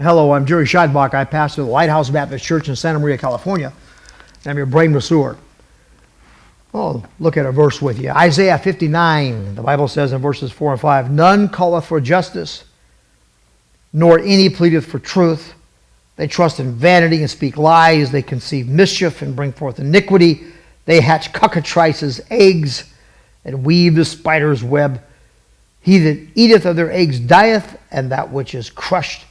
Hello, I'm Jerry Scheidbach. I pastor the Lighthouse Baptist Church in Santa Maria, California. I'm your brain masseur. Oh, look at a verse with you. Isaiah 59, the Bible says in verses 4 and 5, "None calleth for justice, nor any pleadeth for truth. They trust in vanity and speak lies. They conceive mischief and bring forth iniquity. They hatch cockatrices' eggs and weave the spider's web. He that eateth of their eggs dieth, and that which is crushed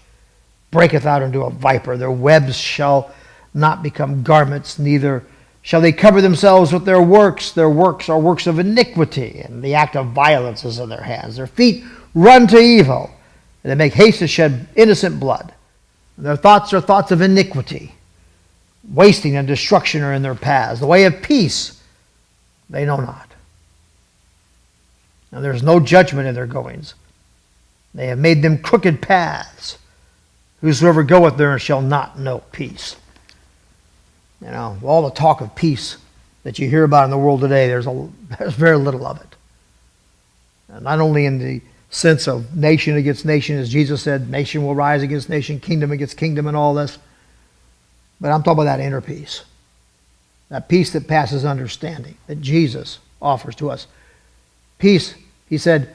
breaketh out into a viper. Their webs shall not become garments, neither shall they cover themselves with their works. Their works are works of iniquity, and the act of violence is in their hands. Their feet run to evil, and they make haste to shed innocent blood. And their thoughts are thoughts of iniquity. Wasting and destruction are in their paths. The way of peace they know not. And there is no judgment in their goings. They have made them crooked paths. Whosoever goeth there shall not know peace." You know, all the talk of peace that you hear about in the world today, there's very little of it. And not only in the sense of nation against nation, as Jesus said, nation will rise against nation, kingdom against kingdom and all this. But I'm talking about that inner peace. That peace that passes understanding, that Jesus offers to us. Peace, he said,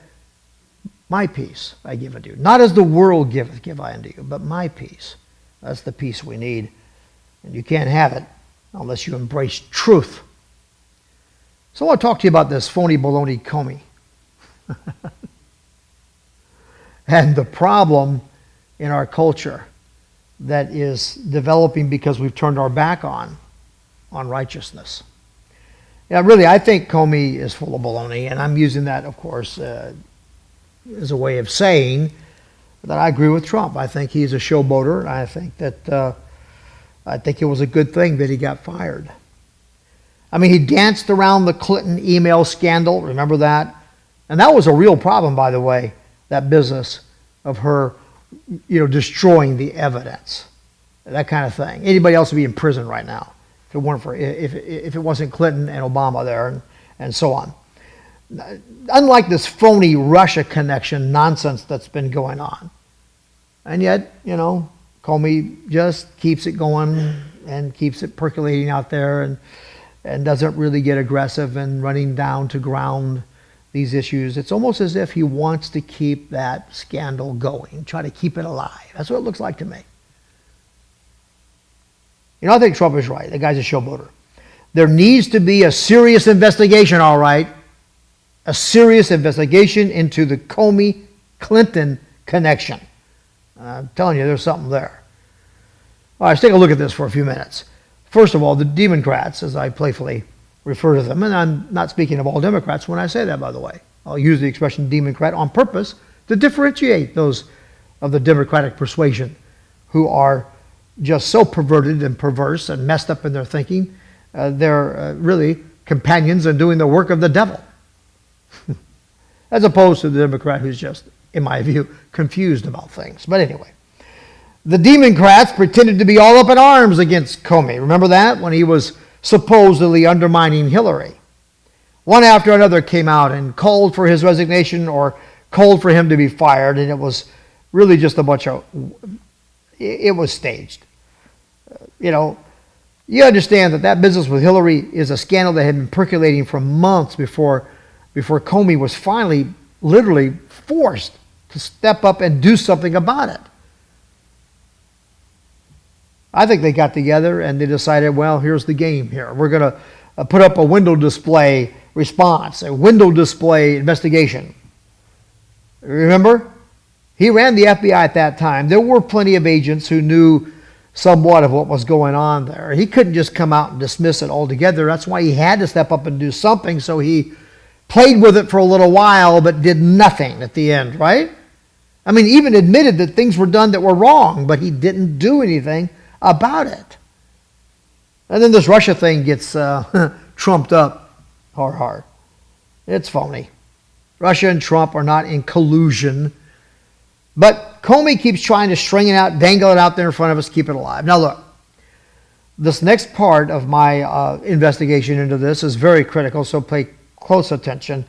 "My peace I give unto you. Not as the world giveth, give I unto you, but my peace." That's the peace we need. And you can't have it unless you embrace truth. So I want to talk to you about this phony baloney Comey. And the problem in our culture that is developing because we've turned our back on righteousness. Yeah, really, I think Comey is full of baloney, and I'm using that, of course, as a way of saying that I agree with Trump. I think he's a showboater. I think that I think it was a good thing that he got fired. I mean, he danced around the Clinton email scandal. Remember that? And that was a real problem, by the way, that business of her, destroying the evidence, that kind of thing. Anybody else would be in prison right now if it weren't for if it wasn't Clinton and Obama there and so on. Unlike this phony Russia connection nonsense that's been going on. And yet, Comey just keeps it going and keeps it percolating out there and doesn't really get aggressive and running down to ground these issues. It's almost as if he wants to keep that scandal going, try to keep it alive. That's what it looks like to me. I think Trump is right. The guy's a showboater. There needs to be a serious investigation, all right. A serious investigation into the Comey-Clinton connection. I'm telling you, there's something there. All right, let's take a look at this for a few minutes. First of all, the Democrats, as I playfully refer to them, and I'm not speaking of all Democrats when I say that, by the way. I'll use the expression Democrat on purpose to differentiate those of the Democratic persuasion who are just so perverted and perverse and messed up in their thinking. They're really companions in doing the work of the devil. As opposed to the Democrat who's just, in my view, confused about things. But anyway, the Democrats pretended to be all up in arms against Comey. Remember that? When he was supposedly undermining Hillary. One after another came out and called for his resignation or called for him to be fired, and it was really just a bunch of, it was staged. You understand that business with Hillary is a scandal that had been percolating for months before Comey was finally literally forced to step up and do something about it. I think they got together and they decided, well, here's the game here. We're going to put up a window display response, a window display investigation. Remember? He ran the FBI at that time. There were plenty of agents who knew somewhat of what was going on there. He couldn't just come out and dismiss it altogether. That's why he had to step up and do something, so he played with it for a little while but did nothing at the end, right? I mean, even admitted that things were done that were wrong, but he didn't do anything about it. And then this Russia thing gets trumped up hard. It's phony. Russia and Trump are not in collusion. But Comey keeps trying to string it out, dangle it out there in front of us, keep it alive. Now look, this next part of my investigation into this is very critical, so pay close attention.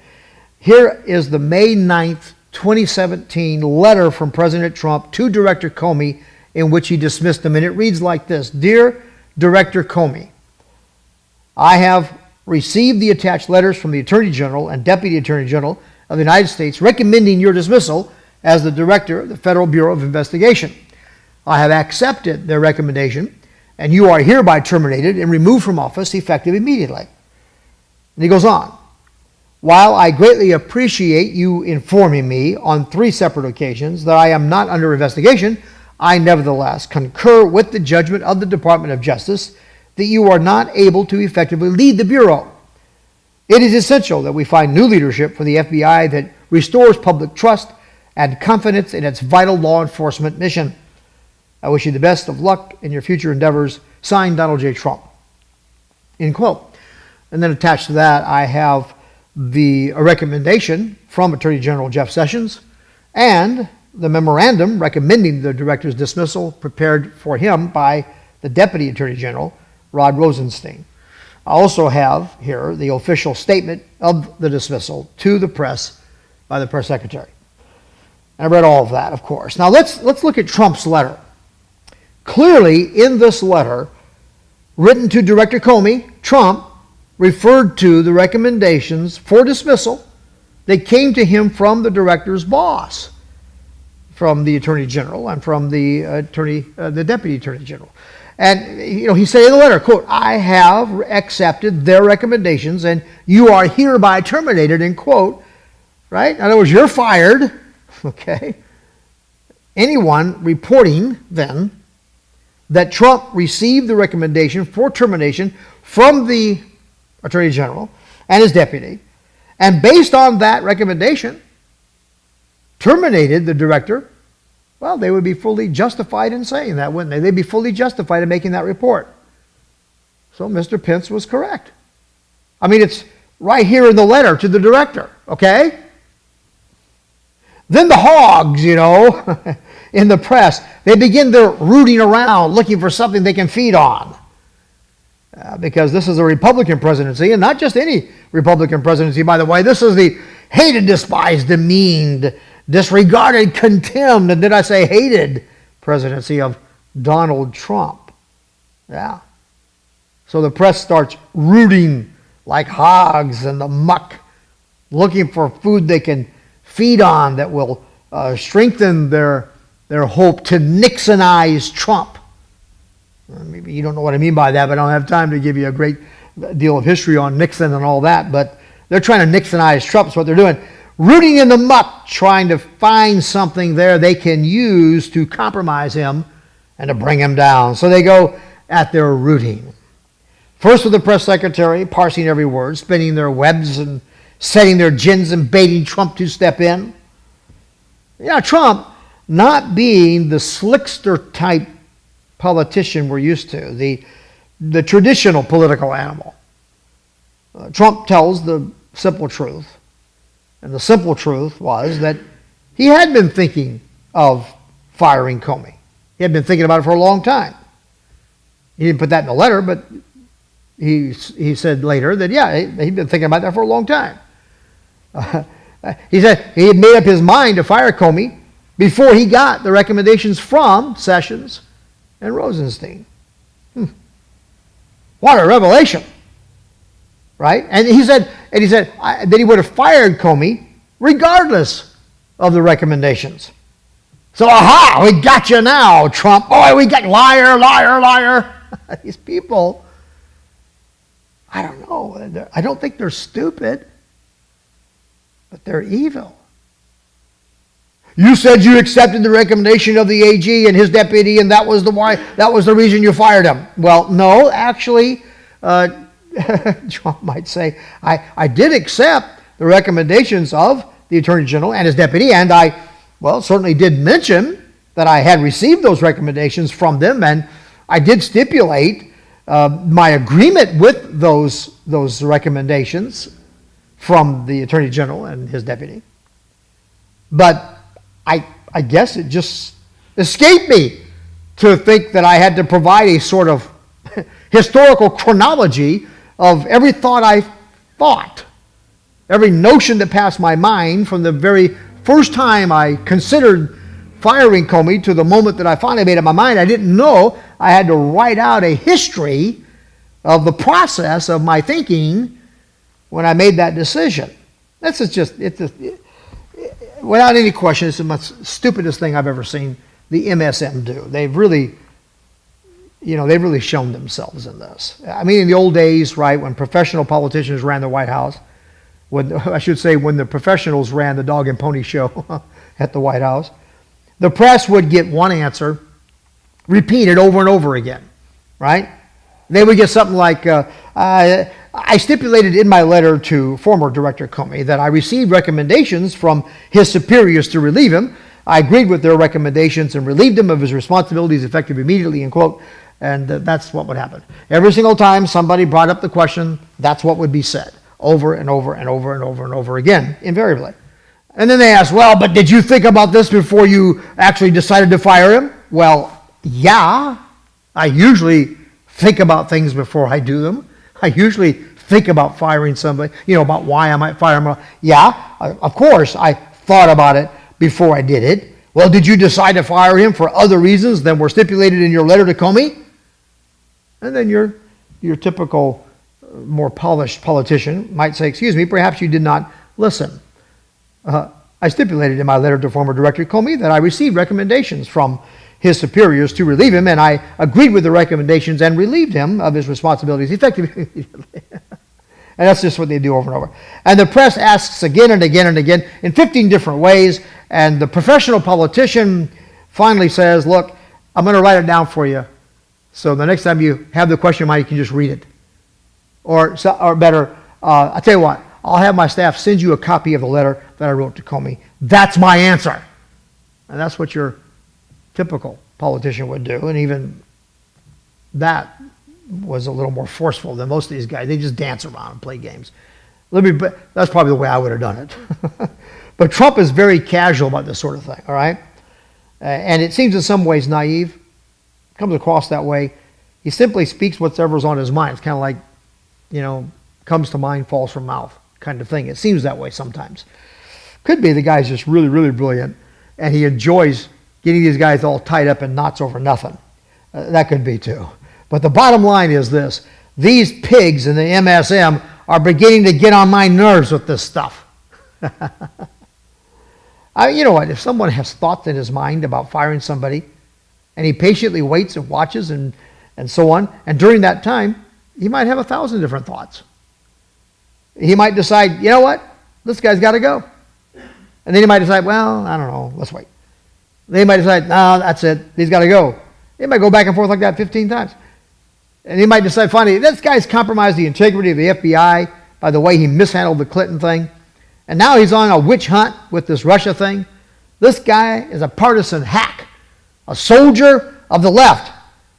Here is the May 9th, 2017 letter from President Trump to Director Comey in which he dismissed them. And it reads like this: Dear Director Comey, I have received the attached letters from the Attorney General and Deputy Attorney General of the United States recommending your dismissal as the Director of the Federal Bureau of Investigation. I have accepted their recommendation, and you are hereby terminated and removed from office effective immediately. And he goes on. While I greatly appreciate you informing me on 3 separate occasions that I am not under investigation, I nevertheless concur with the judgment of the Department of Justice that you are not able to effectively lead the Bureau. It is essential that we find new leadership for the FBI that restores public trust and confidence in its vital law enforcement mission. I wish you the best of luck in your future endeavors. Signed, Donald J. Trump. End quote. And then attached to that, I have a recommendation from Attorney General Jeff Sessions and the memorandum recommending the director's dismissal prepared for him by the Deputy Attorney General, Rod Rosenstein. I also have here the official statement of the dismissal to the press by the press secretary. I read all of that, of course. Now let's look at Trump's letter. Clearly, in this letter, written to Director Comey, Trump referred to the recommendations for dismissal that came to him from the director's boss, from the Attorney General and from the Deputy Attorney General. And he said in the letter, quote, I have accepted their recommendations and you are hereby terminated, end quote. Right? In other words, you're fired. Okay. Anyone reporting then that Trump received the recommendation for termination from the Attorney General and his deputy, and based on that recommendation, terminated the director, well, they would be fully justified in saying that, wouldn't they? They'd be fully justified in making that report. So Mr. Pence was correct. I mean, it's right here in the letter to the director, okay? Then the hogs, in the press, they begin their rooting around, looking for something they can feed on. Because this is a Republican presidency, and not just any Republican presidency, by the way. This is the hated, despised, demeaned, disregarded, contemned, and did I say hated presidency of Donald Trump. Yeah. So the press starts rooting like hogs in the muck, looking for food they can feed on that will strengthen their hope to Nixonize Trump. Maybe you don't know what I mean by that, but I don't have time to give you a great deal of history on Nixon and all that. But they're trying to Nixonize Trump. That's what they're doing. Rooting in the muck, trying to find something there they can use to compromise him and to bring him down. So they go at their rooting. First with the press secretary, parsing every word, spinning their webs and setting their gins and baiting Trump to step in. Trump, not being the slickster type politician we're used to, the traditional political animal. Trump tells the simple truth. And the simple truth was that he had been thinking of firing Comey. He had been thinking about it for a long time. He didn't put that in the letter, but he said later that, he'd been thinking about that for a long time. He said he had made up his mind to fire Comey before he got the recommendations from Sessions and Rosenstein. What a revelation. Right? And he said that he would have fired Comey regardless of the recommendations. So, aha, we got you now, Trump. Oh, we got liar, liar, liar. These people, I don't know. I don't think they're stupid, but they're evil. You said you accepted the recommendation of the AG and his deputy, and that was the reason you fired him. Well, no, actually, Trump might say, I did accept the recommendations of the Attorney General and his deputy, and I certainly did mention that I had received those recommendations from them, and I did stipulate my agreement with those recommendations from the Attorney General and his deputy. But I guess it just escaped me to think that I had to provide a sort of historical chronology of every thought I thought, every notion that passed my mind from the very first time I considered firing Comey to the moment that I finally made up my mind. I didn't know I had to write out a history of the process of my thinking when I made that decision. This is just, without any question, it's the most stupidest thing I've ever seen the MSM do. They've really shown themselves in this. I mean, in the old days, right, when professional politicians ran the White House, when the professionals ran the Dog and Pony show at the White House, the press would get one answer repeated over and over again, right? They would get something like, I stipulated in my letter to former Director Comey that I received recommendations from his superiors to relieve him. I agreed with their recommendations and relieved him of his responsibilities effective immediately, end quote. And that's what would happen. Every single time somebody brought up the question, that's what would be said over and over and over and over and over again, invariably. And then they asked, well, but did you think about this before you actually decided to fire him? Well, yeah, I usually think about things before I do them. I usually think about firing somebody, about why I might fire him. Yeah, of course, I thought about it before I did it. Well, did you decide to fire him for other reasons than were stipulated in your letter to Comey? And then your typical, more polished politician might say, excuse me, perhaps you did not listen. I stipulated in my letter to former Director Comey that I received recommendations from his superiors to relieve him, and I agreed with the recommendations and relieved him of his responsibilities effectively. And that's just what they do over and over. And the press asks again and again and again in 15 different ways, and the professional politician finally says, look, I'm going to write it down for you, so the next time you have the question in mind, you can just read it. Or better, I'll tell you what, I'll have my staff send you a copy of the letter that I wrote to Comey. That's my answer. And that's what your typical politician would do. And even that was a little more forceful than most of these guys. They just dance around and play games. That's probably the way I would have done it. But Trump is very casual about this sort of thing, all right? And it seems in some ways naive. Comes across that way. He simply speaks whatever's on his mind. It's kind of like, comes to mind, falls from mouth kind of thing. It seems that way sometimes. Could be the guy's just really, really brilliant, and he enjoys getting these guys all tied up in knots over nothing. That could be too. But the bottom line is this. These pigs in the MSM are beginning to get on my nerves with this stuff. You know what? If someone has thoughts in his mind about firing somebody, and he patiently waits and watches and so on, and during that time, he might have 1,000 different thoughts. He might decide, you know what? This guy's got to go. And then he might decide, well, I don't know, let's wait. Then he might decide, no, that's it, he's got to go. He might go back and forth like that 15 times. And he might decide, finally, this guy's compromised the integrity of the FBI by the way he mishandled the Clinton thing. And now he's on a witch hunt with this Russia thing. This guy is a partisan hack, a soldier of the left,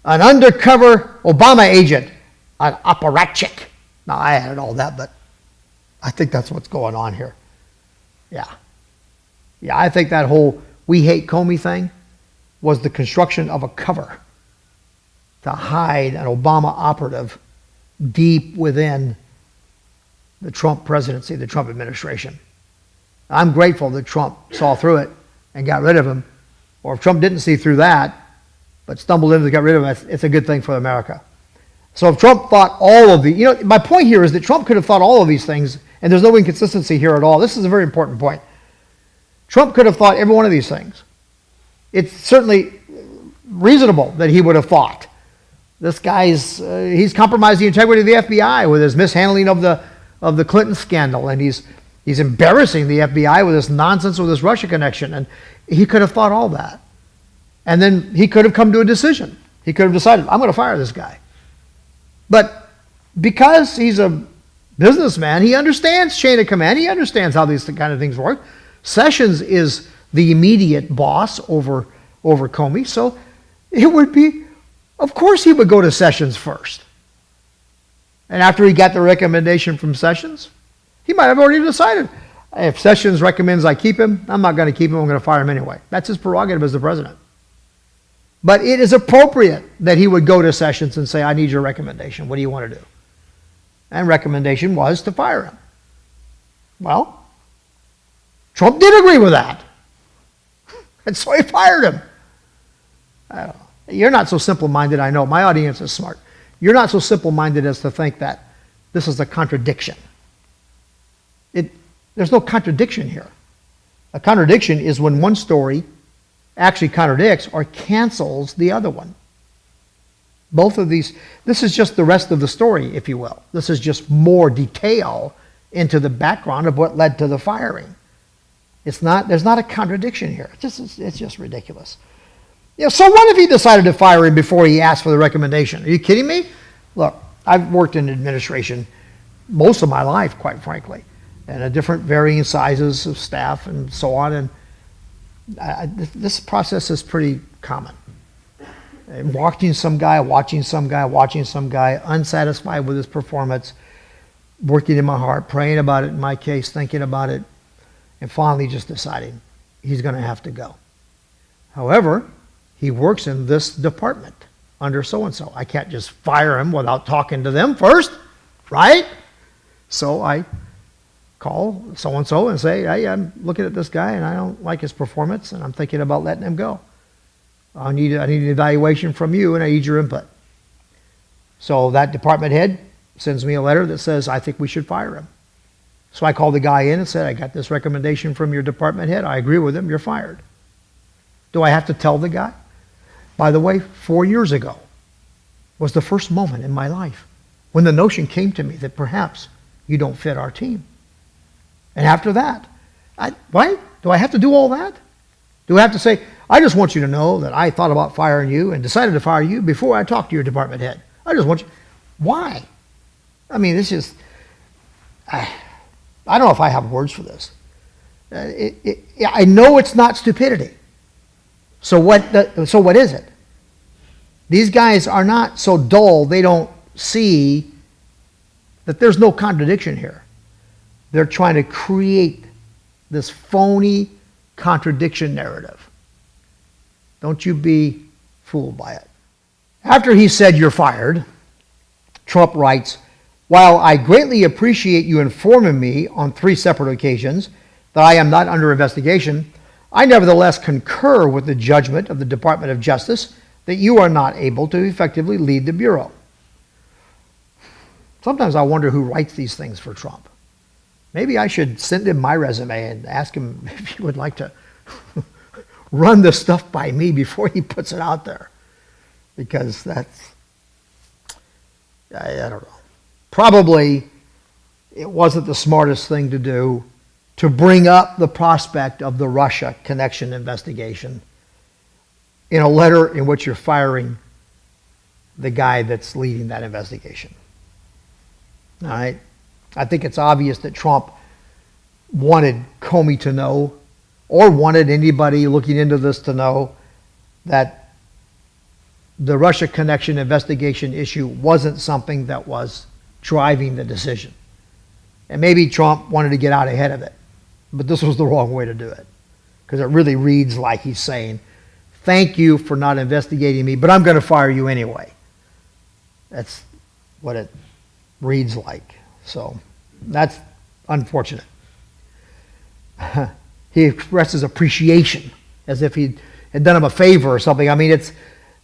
an undercover Obama agent, an apparatchik. Now, I added all that, but I think that's what's going on here. Yeah, I think that whole we hate Comey thing was the construction of a cover to hide an Obama operative deep within the Trump presidency, the Trump administration. I'm grateful that Trump saw through it and got rid of him. Or if Trump didn't see through that, but stumbled into it and got rid of him, it's a good thing for America. So if Trump thought all of the, my point here is that Trump could have thought all of these things, and there's no inconsistency here at all. This is a very important point. Trump could have thought every one of these things. It's certainly reasonable that he would have thought. This guy's, he's compromised the integrity of the FBI with his mishandling of the Clinton scandal, and he's embarrassing the FBI with this nonsense with this Russia connection, and he could have thought all that. And then he could have come to a decision. He could have decided, I'm going to fire this guy. But because he's a businessman, he understands chain of command. He understands how these kind of things work. Sessions is the immediate boss over Comey, so it would be, of course he would go to Sessions first. And after he got the recommendation from Sessions, he might have already decided, if Sessions recommends I keep him, I'm not going to keep him, I'm going to fire him anyway. That's his prerogative as the president. But it is appropriate that he would go to Sessions and say, I need your recommendation. What do you want to do? And recommendation was to fire him. Well, Trump did agree with that. And so he fired him. You're not so simple-minded, I know. My audience is smart. You're not so simple-minded as to think that this is a contradiction. There's no contradiction here. A contradiction is when one story actually contradicts or cancels the other one. Both of these, this is just the rest of the story, if you will. This is just more detail into the background of what led to the firing. There's not a contradiction here. It's just ridiculous. So what if he decided to fire him before he asked for the recommendation? Are you kidding me? Look, I've worked in administration most of my life, quite frankly, and at different varying sizes of staff and so on. And this process is pretty common. And watching some guy, unsatisfied with his performance, working in my heart, praying about it in my case, thinking about it, and finally just deciding he's going to have to go. However, he works in this department under so-and-so. I can't just fire him without talking to them first, right? So I call so-and-so and say, hey, I'm looking at this guy and I don't like his performance and I'm thinking about letting him go. I need an evaluation from you and I need your input. So that department head sends me a letter that says, I think we should fire him. So I called the guy in and said, I got this recommendation from your department head. I agree with him. You're fired. Do I have to tell the guy? By the way, 4 years ago was the first moment in my life when the notion came to me that perhaps you don't fit our team. And after that, why? Do I have to do all that? Do I have to say, I just want you to know that I thought about firing you and decided to fire you before I talked to your department head. I just want you. Why? I mean, this is, I don't know if I have words for this. I know it's not stupidity. So what is it? These guys are not so dull they don't see that there's no contradiction here. They're trying to create this phony contradiction narrative. Don't you be fooled by it. After he said you're fired, Trump writes, while I greatly appreciate you informing me on 3 separate occasions that I am not under investigation, I nevertheless concur with the judgment of the Department of Justice that you are not able to effectively lead the Bureau. Sometimes I wonder who writes these things for Trump. Maybe I should send him my resume and ask him if he would like to run this stuff by me before he puts it out there. Because that's, I don't know. Probably it wasn't the smartest thing to do to bring up the prospect of the Russia connection investigation in a letter in which you're firing the guy that's leading that investigation. All right? I think it's obvious that Trump wanted Comey to know, or wanted anybody looking into this to know, that the Russia connection investigation issue wasn't something that was driving the decision. And maybe Trump wanted to get out ahead of it. But this was the wrong way to do it. Because it really reads like he's saying, thank you for not investigating me, but I'm going to fire you anyway. That's what it reads like. So that's unfortunate. He expresses appreciation as if he had done him a favor or something. I mean, it's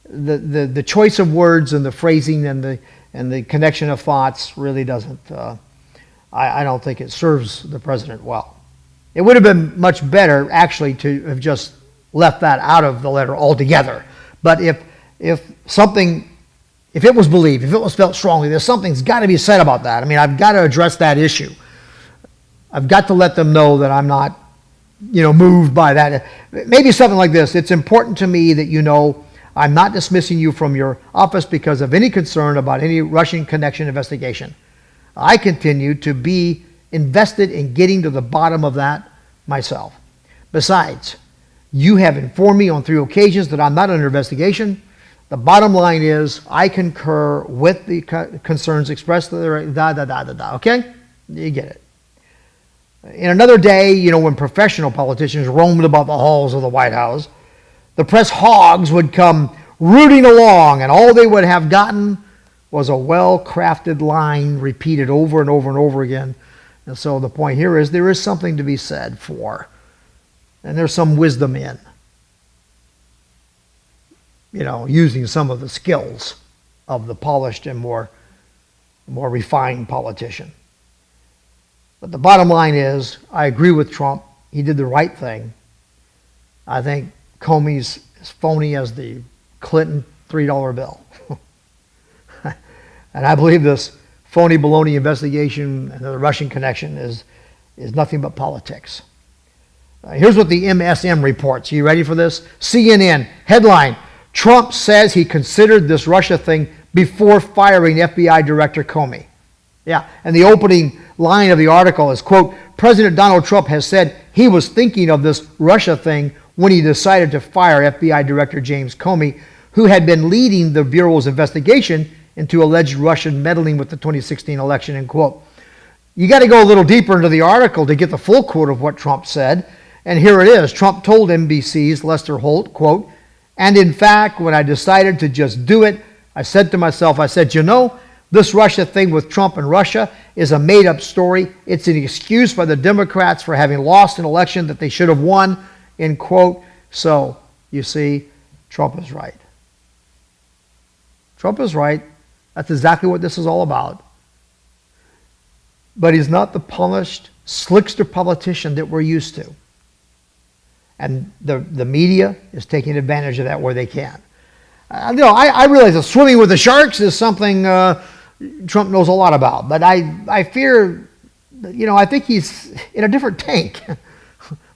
the choice of words and the phrasing and the connection of thoughts really doesn't, I don't think it serves the president well. It would have been much better, actually, to have just left that out of the letter altogether. But if it was believed, if it was felt strongly, there's something's got to be said about that. I mean, I've got to address that issue. I've got to let them know that I'm not, moved by that. Maybe something like this. It's important to me that you know I'm not dismissing you from your office because of any concern about any Russian connection investigation. I continue to be invested in getting to the bottom of that myself. Besides, you have informed me on 3 occasions that I'm not under investigation. The bottom line is I concur with the concerns expressed there, okay? You get it. In another day, when professional politicians roamed about the halls of the White House, the press hogs would come rooting along, and all they would have gotten was a well-crafted line repeated over and over and over again. And so the point here is there is something to be said for, and there's some wisdom in using some of the skills of the polished and more refined politician. But the bottom line is, I agree with Trump. He did the right thing. I think Comey's as phony as the Clinton $3 bill. And I believe this phony baloney investigation and the Russian connection is nothing but politics. Here's what the MSM reports. Are you ready for this? CNN headline: Trump says he considered this Russia thing before firing FBI Director Comey. Yeah, and the opening line of the article is, quote, President Donald Trump has said he was thinking of this Russia thing when he decided to fire FBI Director James Comey, who had been leading the Bureau's investigation into alleged Russian meddling with the 2016 election, end quote. You got to go a little deeper into the article to get the full quote of what Trump said. And here it is. Trump told NBC's Lester Holt, quote, and in fact, when I decided to just do it, I said to myself, this Russia thing with Trump and Russia is a made-up story. It's an excuse by the Democrats for having lost an election that they should have won, end quote. So, you see, Trump is right. Trump is right. That's exactly what this is all about. But he's not the polished, slickster politician that we're used to. And the media is taking advantage of that where they can. I realize that swimming with the sharks is something Trump knows a lot about. But I fear, I think he's in a different tank.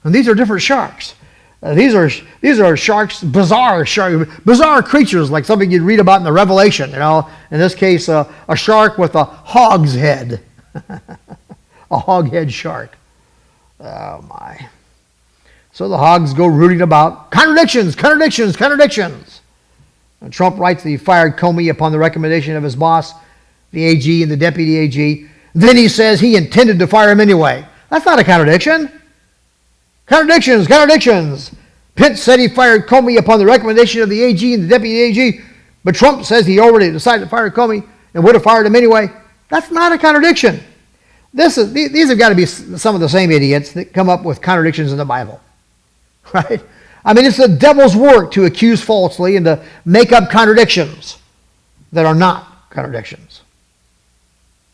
And these are different sharks. These are sharks, bizarre creatures like something you'd read about in the Revelation. In this case, a shark with a hog's head, a hoghead shark. Oh my! So the hogs go rooting about contradictions. And Trump writes that he fired Comey upon the recommendation of his boss, the AG and the deputy AG. Then he says he intended to fire him anyway. That's not a contradiction. Contradictions. Pence said he fired Comey upon the recommendation of the AG and the deputy AG, but Trump says he already decided to fire Comey and would have fired him anyway. That's not a contradiction. These have got to be some of the same idiots that come up with contradictions in the Bible, right? I mean, it's the devil's work to accuse falsely and to make up contradictions that are not contradictions.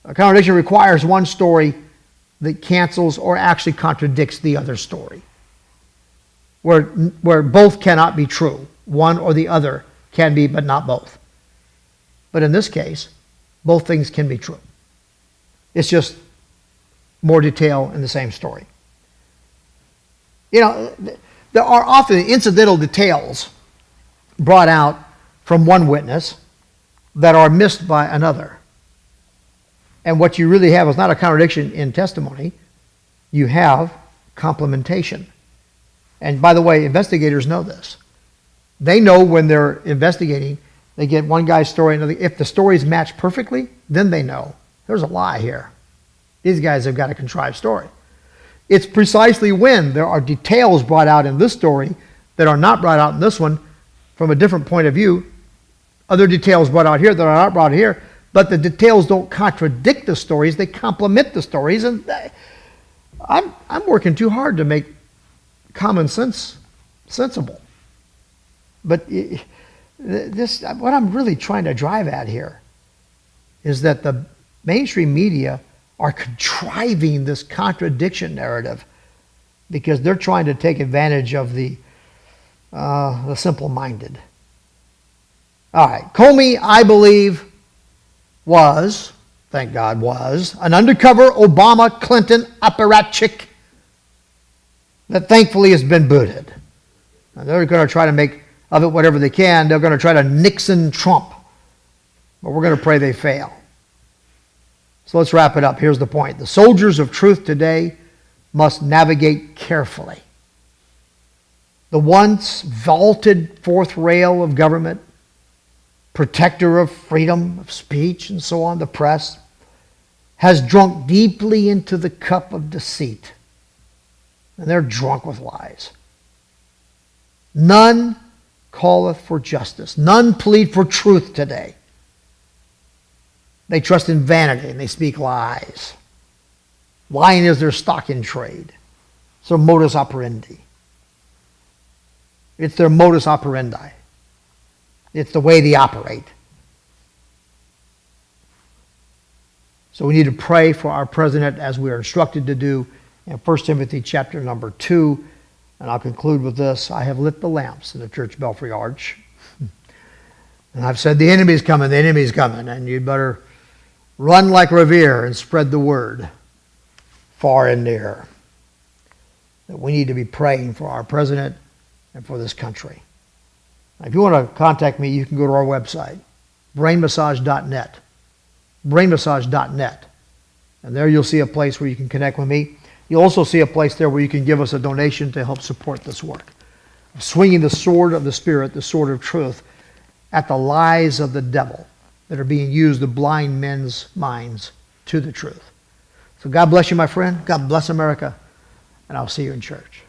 A contradiction requires one story that cancels or actually contradicts the other story, where both cannot be true. One or the other can be, but not both. But in this case, both things can be true. It's just more detail in the same story. There are often incidental details brought out from one witness that are missed by another. And what you really have is not a contradiction in testimony. You have complementation. And by the way, investigators know this. They know when they're investigating, they get one guy's story, another. If the stories match perfectly, then they know there's a lie here. These guys have got a contrived story. It's precisely when there are details brought out in this story that are not brought out in this one from a different point of view, other details brought out here that are not brought here, but the details don't contradict the stories, they complement the stories. And I'm working too hard to make common sense sensible. But what I'm really trying to drive at here is that the mainstream media are contriving this contradiction narrative because they're trying to take advantage of the simple-minded. All right, Comey, I believe, was, thank God, was an undercover Obama-Clinton apparatchik that thankfully has been booted. Now, they're going to try to make of it whatever they can. They're going to try to Nixon Trump, but we're going to pray they fail. So let's wrap it up. Here's the point. The soldiers of truth today must navigate carefully. The once vaulted fourth rail of government, protector of freedom of speech and so on, the press, has drunk deeply into the cup of deceit. And they're drunk with lies. None calleth for justice. None plead for truth today. They trust in vanity and they speak lies. Lying is their stock in trade. It's their modus operandi. It's their modus operandi. It's the way they operate. So we need to pray for our president as we are instructed to do in 1 Timothy chapter number 2. And I'll conclude with this. I have lit the lamps in the church belfry arch. And I've said the enemy's coming, and you'd better run like Revere and spread the word far and near. That we need to be praying for our president and for this country. Now, if you want to contact me, you can go to our website, brainmassage.net. brainmassage.net. And there you'll see a place where you can connect with me. You'll also see a place there where you can give us a donation to help support this work. Swinging the sword of the Spirit, the sword of truth, at the lies of the devil that are being used to blind men's minds to the truth. So God bless you, my friend. God bless America. And I'll see you in church.